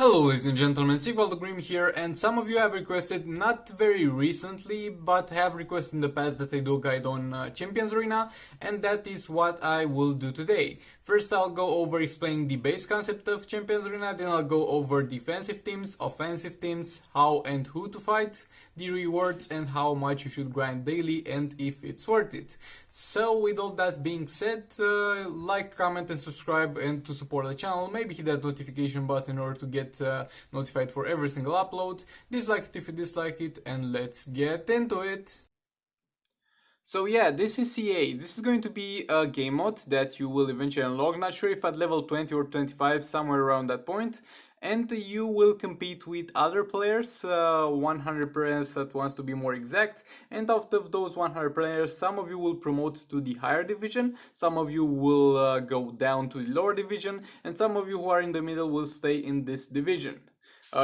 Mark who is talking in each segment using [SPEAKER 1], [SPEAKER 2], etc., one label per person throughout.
[SPEAKER 1] Hello ladies and gentlemen, Sigvald here, and some of you have requested, not very recently, but have requested in the past that I do a guide on Champions Arena, and that is what I will do today. First I'll go over explaining the base concept of Champions Arena, then I'll go over defensive teams, offensive teams, how and who to fight, the rewards, and how much you should grind daily and if it's worth it. So with all that being said, like, comment and subscribe, and to support the channel, maybe hit that notification button in order to get notified for every single upload. Dislike it if you dislike it, and let's get into it. So yeah, this is CA. This is going to be a game mode that you will eventually unlock. Not sure if at level 20 or 25, somewhere around that point. And you will compete with other players, 100 players that wants to be more exact. And out of those 100 players, some of you will promote to the higher division, some of you will go down to the lower division, and some of you who are in the middle will stay in this division.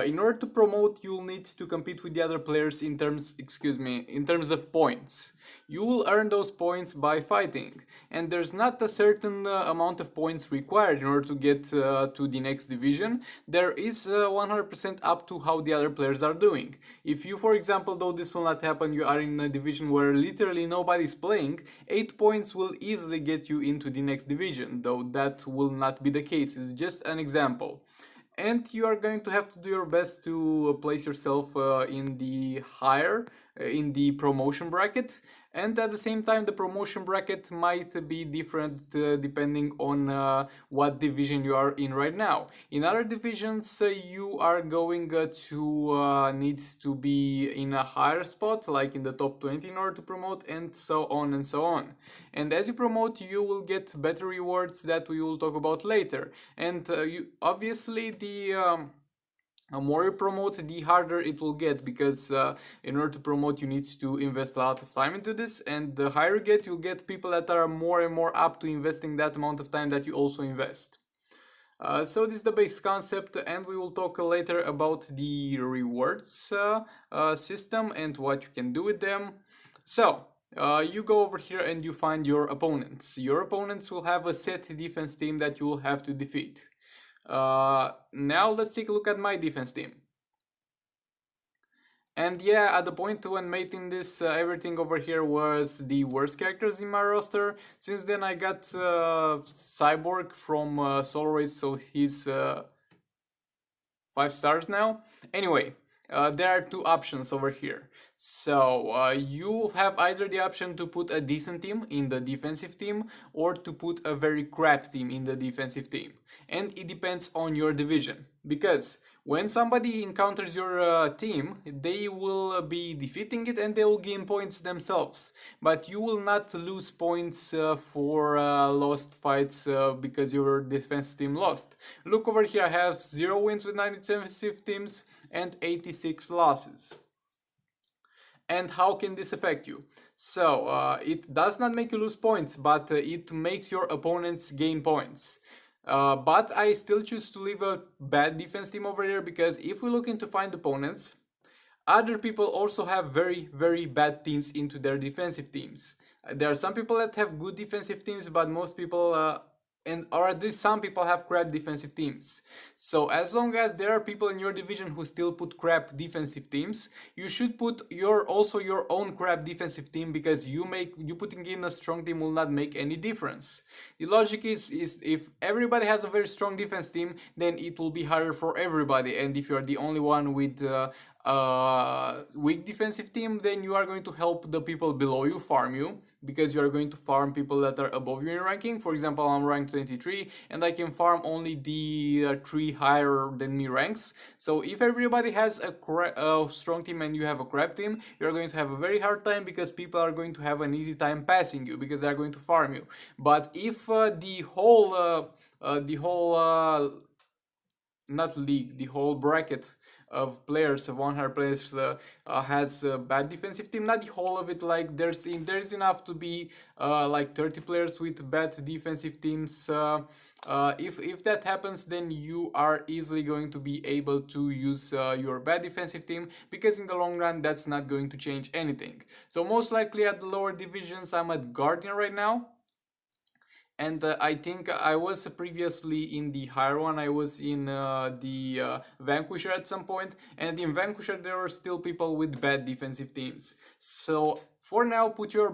[SPEAKER 1] In order to promote, you'll need to compete with the other players in terms of points. You will earn those points by fighting, and there's not a certain amount of points required in order to get to the next division. There is 100% up to how the other players are doing. If you, for example, though this will not happen, you are in a division where literally nobody's playing, 8 points will easily get you into the next division, though that will not be the case. It's just an example. And you are going to have to do your best to place yourself in the in the promotion bracket, and at the same time the promotion bracket might be different depending on what division you are in right now. In other divisions you are going to need to be in a higher spot, like in the top 20, in order to promote, and so on and so on. And as you promote, you will get better rewards that we will talk about later. And you obviously the more you promote, the harder it will get, because in order to promote you need to invest a lot of time into this, and the higher you get, you'll get people that are more and more up to investing that amount of time that you also invest. So this is the base concept, and we will talk later about the rewards system and what you can do with them. So you go over here and you find your opponents. Your opponents will have a set defense team that you will have to defeat. Now let's take a look at my defense team. And yeah, at the point when making this, everything over here was the worst characters in my roster. Since then I got Cyborg from Soul Race, so he's 5 stars now. Anyway, there are two options over here. So you have either the option to put a decent team in the defensive team, or to put a very crap team in the defensive team. And it depends on your division, because when somebody encounters your team, they will be defeating it and they will gain points themselves. But you will not lose points for lost fights because your defense team lost. Look over here, I have 0 wins with 9 defensive teams and 86 losses. And how can this affect you? So it does not make you lose points, but it makes your opponents gain points. But I still choose to leave a bad defense team over here, because if we look into find opponents, other people also have very, very bad teams into their defensive teams. There are some people that have good defensive teams, but most people or at least some people have crap defensive teams. So as long as there are people in your division who still put crap defensive teams, you should put also your own crap defensive team, because you putting in a strong team will not make any difference. The logic is if everybody has a very strong defense team, then it will be harder for everybody, and if you are the only one with weak defensive team, then you are going to help the people below you farm you, because you are going to farm people that are above you in ranking. For example, I'm ranked 23 and I can farm only the 3 higher than me ranks. So if everybody has a strong team and you have a crap team, you're going to have a very hard time, because people are going to have an easy time passing you, because they're going to farm you. But if the whole not league, the whole bracket of players, of 100 players, has a bad defensive team, not the whole of it, like there's enough to be like 30 players with bad defensive teams. If that happens, then you are easily going to be able to use your bad defensive team, because in the long run that's not going to change anything. So most likely at the lower divisions, I'm at Guardian right now, And I think I was previously in the higher one. I was in the Vanquisher at some point, and in Vanquisher there were still people with bad defensive teams. So for now, put your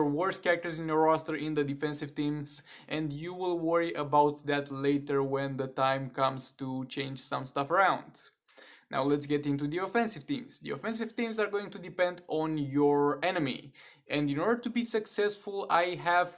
[SPEAKER 1] worst characters in your roster in the defensive teams, and you will worry about that later when the time comes to change some stuff around. Now let's get into the offensive teams. The offensive teams are going to depend on your enemy. And in order to be successful, I have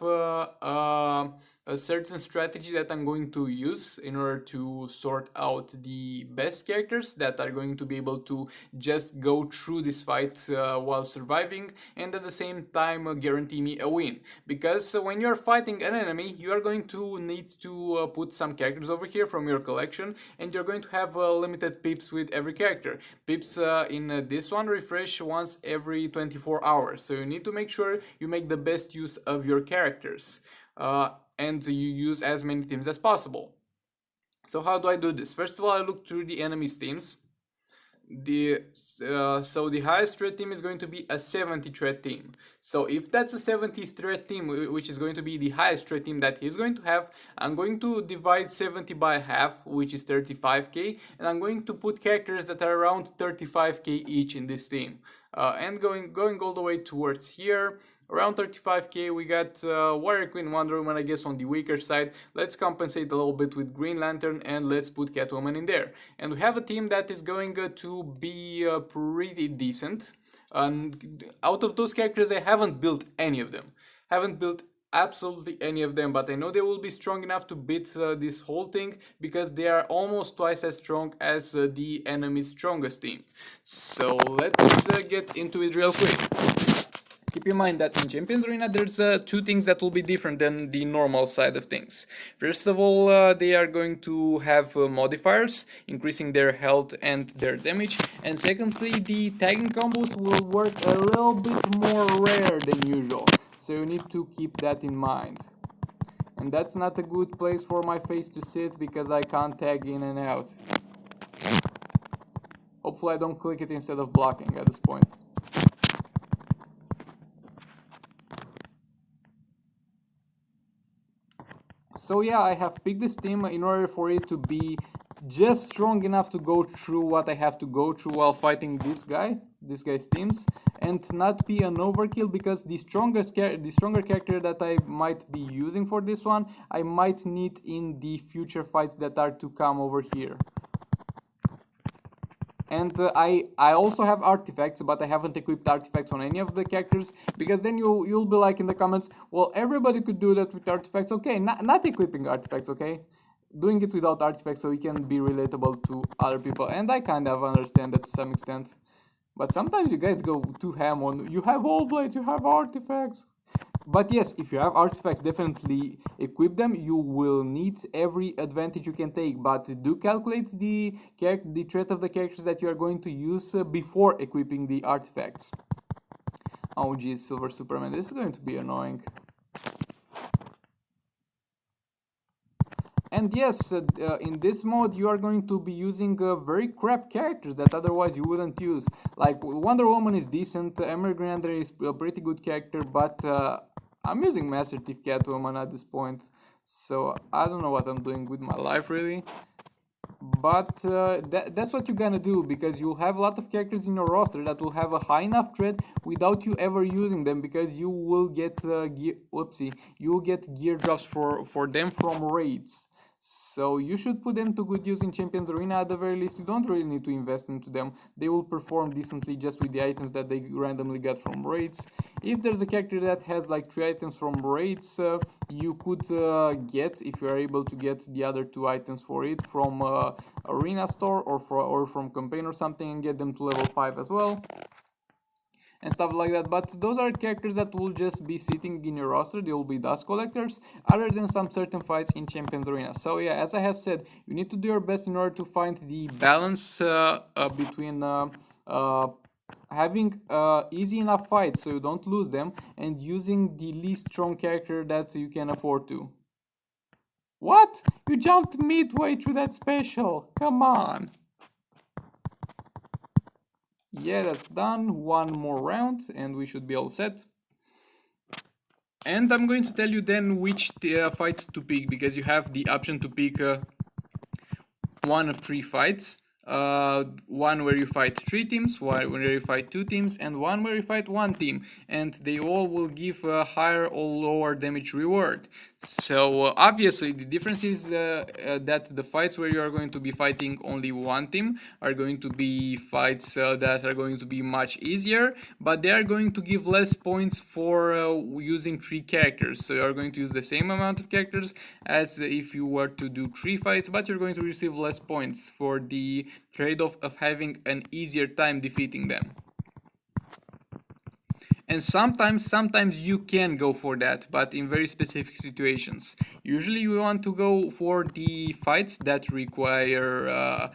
[SPEAKER 1] a certain strategy that I'm going to use in order to sort out the best characters that are going to be able to just go through this fight while surviving, and at the same time guarantee me a win. Because when you're fighting an enemy, you are going to need to put some characters over here from your collection, and you're going to have limited pips with every character. Pips in this one refresh once every 24 hours, so you need to make sure you make the best use of your characters and you use as many teams as possible. So how do I do this? First of all, I look through the enemy's teams. So the highest threat team is going to be a 70 threat team. So if that's a 70 threat team, which is going to be the highest threat team that he's going to have, I'm going to divide 70 by half, which is 35k, and I'm going to put characters that are around 35k each in this team. And going all the way towards here, around 35k, we got Warrior Queen, Wonder Woman, I guess on the weaker side. Let's compensate a little bit with Green Lantern, and let's put Catwoman in there. And we have a team that is going to be pretty decent. And out of those characters, I haven't built any of them. Haven't built absolutely any of them, but I know they will be strong enough to beat this whole thing, because they are almost twice as strong as the enemy's strongest team. So let's get into it real quick. Keep in mind that in Champions Arena there's two things that will be different than the normal side of things. First of all, they are going to have modifiers, increasing their health and their damage. And secondly, the tagging combos will work a little bit more rare than usual. So you need to keep that in mind. And that's not a good place for my face to sit, because I can't tag in and out. Hopefully I don't click it instead of blocking at this point. So yeah, I have picked this team in order for it to be just strong enough to go through what I have to go through while fighting this guy's teams, and not be an overkill, because the stronger character that I might be using for this one, I might need in the future fights that are to come over here. And I also have artifacts, but I haven't equipped artifacts on any of the characters, because then you'll be like in the comments, well, everybody could do that with artifacts. Okay, not equipping artifacts, okay? Doing it without artifacts so it can be relatable to other people, and I kind of understand that to some extent. But sometimes you guys go too ham on, you have all blades, you have artifacts. But yes, if you have artifacts, definitely equip them. You will need every advantage you can take, but do calculate the threat of the characters that you are going to use before equipping the artifacts. Oh geez, Silver Superman, this is going to be annoying. And yes, in this mode you are going to be using very crap characters that otherwise you wouldn't use. Like Wonder Woman is decent, Emerald Green Lantern is a pretty good character, but I'm using Master Chief Catwoman at this point, so I don't know what I'm doing with my life really. But that's what you're gonna do, because you'll have a lot of characters in your roster that will have a high enough threat without you ever using them, because you will get you will get gear drops for them from raids. So you should put them to good use in Champions Arena at the very least. You don't really need to invest into them. They will perform decently just with the items that they randomly get from raids. If there's a character that has like 3 items from raids, you could get, if you are able to get the other 2 items for it from Arena Store or from campaign or something, and get them to level 5 as well. And stuff like that. But those are characters that will just be sitting in your roster. They will be dust collectors, other than some certain fights in Champions Arena. So yeah, as I have said, you need to do your best in order to find the balance between having easy enough fights so you don't lose them, and using the least strong character that you can afford to. What? You jumped midway through that special. Come on. Yeah, that's done. One more round and we should be all set. And I'm going to tell you then which fight to pick, because you have the option to pick one of three fights. One where you fight three teams, one where you fight two teams, and one where you fight one team, and they all will give a higher or lower damage reward. So obviously the difference is that the fights where you are going to be fighting only one team are going to be fights that are going to be much easier, but they are going to give less points for using three characters. So you are going to use the same amount of characters as if you were to do three fights, but you're going to receive less points for the trade-off of having an easier time defeating them. And sometimes you can go for that, but in very specific situations. Usually you want to go for the fights that require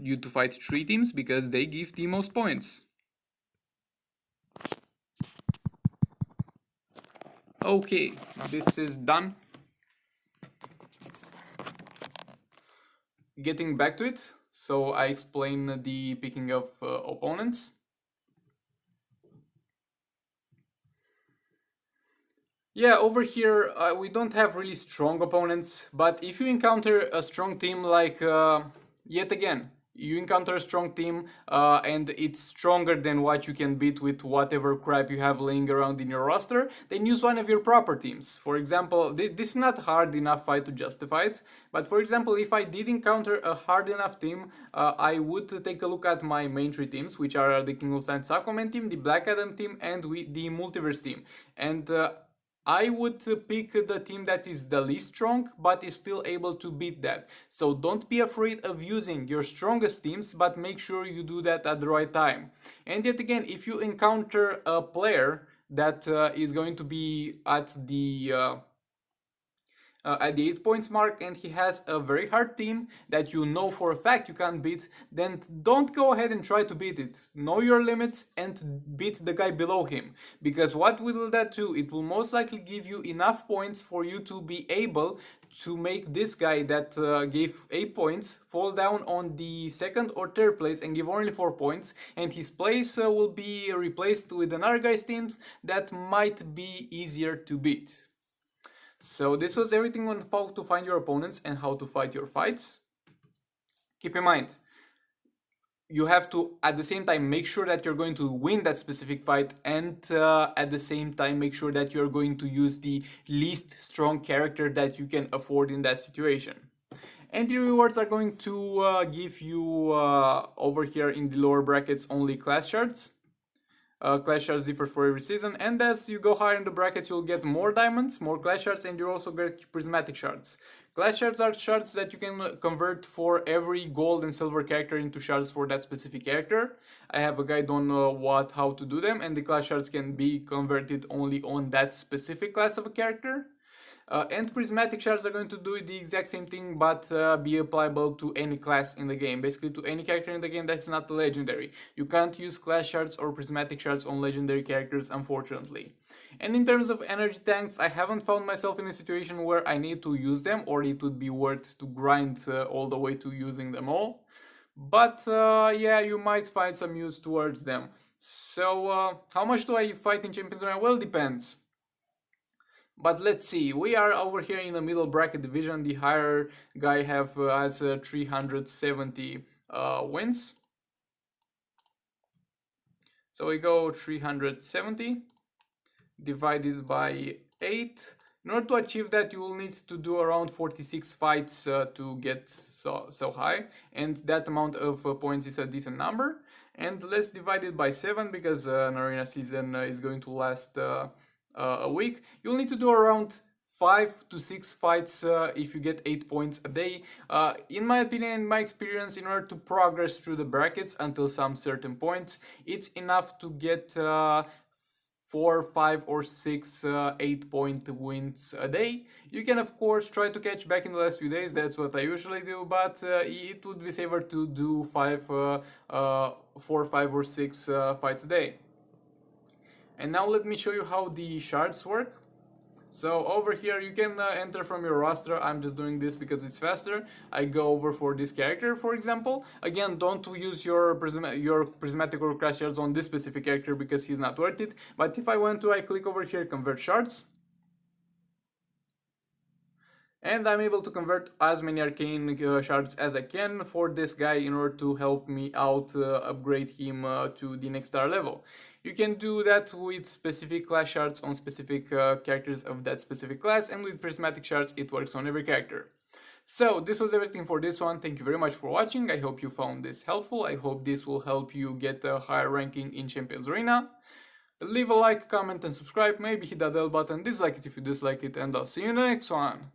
[SPEAKER 1] you to fight three teams, because they give the most points. Okay, this is done. Getting back to it, so I explain the picking of opponents. Yeah, over here we don't have really strong opponents, but if you encounter a strong team like, yet again, you encounter a strong team and it's stronger than what you can beat with whatever crap you have laying around in your roster, then use one of your proper teams. For example, this is not hard enough fight to justify it, but for example, if I did encounter a hard enough team, I would take a look at my main three teams, which are the King Ultimate Aquaman team, the Black Adam team, and the Multiverse team. And I would pick the team that is the least strong, but is still able to beat that. So don't be afraid of using your strongest teams, but make sure you do that at the right time. And yet again, if you encounter a player that is going to be at the 8 points mark, and he has a very hard team that you know for a fact you can't beat, then don't go ahead and try to beat it. Know your limits and beat the guy below him, because what will that do? It will most likely give you enough points for you to be able to make this guy that gave 8 points fall down on the second or third place and give only 4 points, and his place will be replaced with another guy's team that might be easier to beat. So this was everything on how to find your opponents and how to fight your fights. Keep in mind, you have to at the same time make sure that you're going to win that specific fight, and at the same time make sure that you're going to use the least strong character that you can afford in that situation. And the rewards are going to give you over here in the lower brackets only class shards. Clash shards differ for every season, and as you go higher in the brackets, you'll get more diamonds, more clash shards, and you also get prismatic shards. Clash shards are shards that you can convert for every gold and silver character into shards for that specific character. I have a guide on how to do them, and the clash shards can be converted only on that specific class of a character. And prismatic shards are going to do the exact same thing, but be applicable to any class in the game, basically to any character in the game that's not legendary. You can't use class shards or prismatic shards on legendary characters, unfortunately. And in terms of energy tanks, I haven't found myself in a situation where I need to use them, or it would be worth to grind all the way to using them all. But yeah, you might find some use towards them. So how much do I fight in Champions Arena? Well, depends. But let's see, we are over here in the middle bracket division. The higher guy has 370 wins. So we go 370 divided by 8. In order to achieve that, you will need to do around 46 fights to get so high, and that amount of points is a decent number. And let's divide it by 7, because an arena season is going to last a week. You'll need to do around 5 to 6 fights if you get 8 points a day. In my opinion, in my experience, in order to progress through the brackets until some certain points, it's enough to get 4, 5 or 6 8-point wins a day. You can of course try to catch back in the last few days, that's what I usually do, but it would be safer to do 4, 5 or 6 fights a day. And now let me show you how the shards work. So over here you can enter from your roster. I'm just doing this because it's faster. I go over for this character, for example. Again, don't use your prismatic or clash shards on this specific character because he's not worth it. But if I want to, I click over here, convert shards. And I'm able to convert as many arcane shards as I can for this guy in order to help me out upgrade him to the next star level. You can do that with specific class shards on specific characters of that specific class, and with prismatic shards it works on every character. So this was everything for this one. Thank you very much for watching. I hope you found this helpful. I hope this will help you get a higher ranking in Champions Arena. Leave a like, comment and subscribe. Maybe hit that bell button. Dislike it if you dislike it, and I'll see you in the next one.